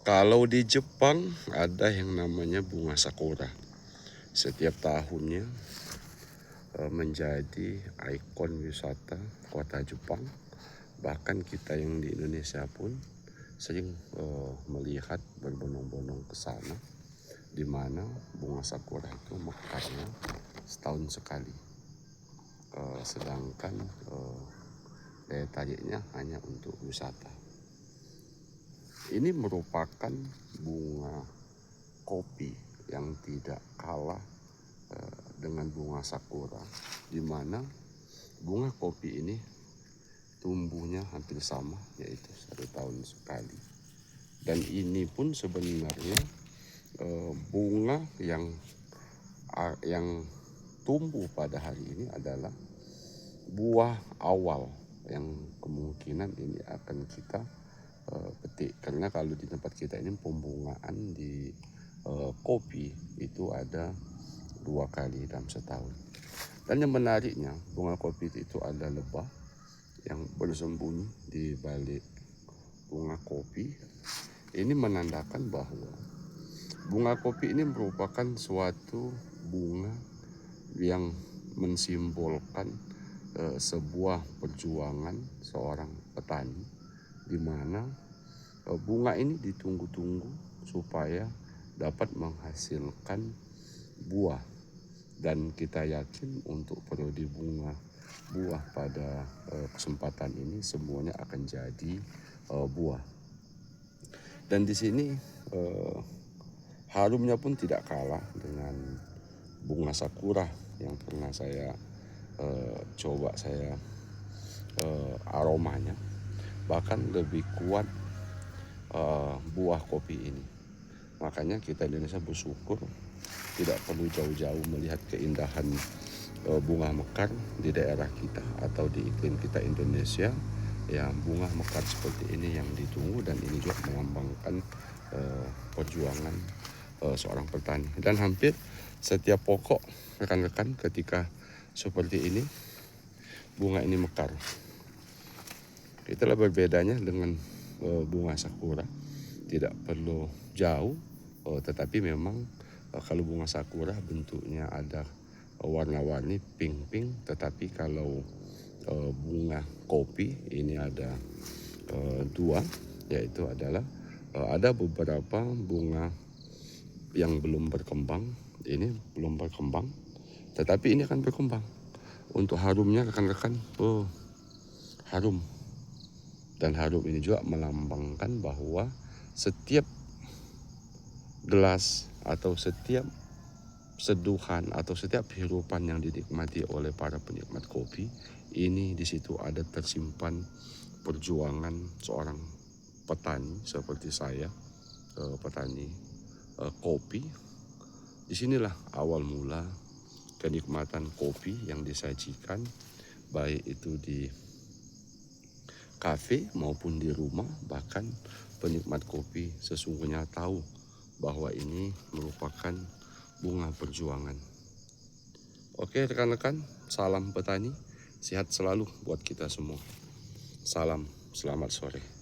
Kalau di Jepang ada yang namanya bunga sakura. Setiap tahunnya menjadi ikon wisata kota Jepang. Bahkan kita yang di Indonesia pun sering melihat berbondong-bondong ke sana, di mana bunga sakura itu mekarnya setahun sekali. Sedangkan daya tariknya hanya untuk wisata. Ini merupakan bunga kopi yang tidak kalah dengan bunga sakura, di mana bunga kopi ini tumbuhnya hampir sama, yaitu 1 tahun sekali. Dan ini pun sebenarnya bunga yang tumbuh pada hari ini adalah buah awal yang kemungkinan ini akan kita petik, karena kalau di tempat kita ini pembungaan di kopi itu ada 2 kali dalam setahun. Dan yang menariknya, bunga kopi itu ada lebah yang bersembunyi di balik bunga kopi. Ini menandakan bahwa bunga kopi ini merupakan suatu bunga yang mensimbolkan sebuah perjuangan seorang petani, di mana bunga ini ditunggu-tunggu supaya dapat menghasilkan buah. Dan kita yakin untuk periode buah pada kesempatan ini semuanya akan jadi buah. Dan di sini harumnya pun tidak kalah dengan bunga sakura yang pernah saya coba aromanya, bahkan lebih kuat buah kopi ini. Makanya kita Indonesia bersyukur tidak perlu jauh-jauh melihat keindahan bunga mekar di daerah kita atau di iklim kita Indonesia. Ya, bunga mekar seperti ini yang ditunggu, dan ini juga melambangkan perjuangan seorang petani. Dan hampir setiap pokok rekan-rekan ketika seperti ini bunga ini mekar. Itulah berbedanya dengan bunga sakura. Tidak perlu jauh, tetapi memang kalau bunga sakura bentuknya ada warna-warni pink-pink, tetapi kalau bunga kopi ini ada 2, yaitu adalah ada beberapa bunga yang belum berkembang. Ini belum berkembang, tetapi ini akan berkembang. Untuk harumnya rekan-rekan, harum. Dan harum ini juga melambangkan bahwa setiap gelas atau setiap seduhan atau setiap hirupan yang dinikmati oleh para penikmat kopi ini, di situ ada tersimpan perjuangan seorang petani seperti saya, petani kopi. Disinilah awal mula kenikmatan kopi yang disajikan, baik itu di kafe maupun di rumah. Bahkan penikmat kopi sesungguhnya tahu bahwa ini merupakan bunga perjuangan. Oke rekan-rekan, salam petani, sehat selalu buat kita semua. Salam, selamat sore.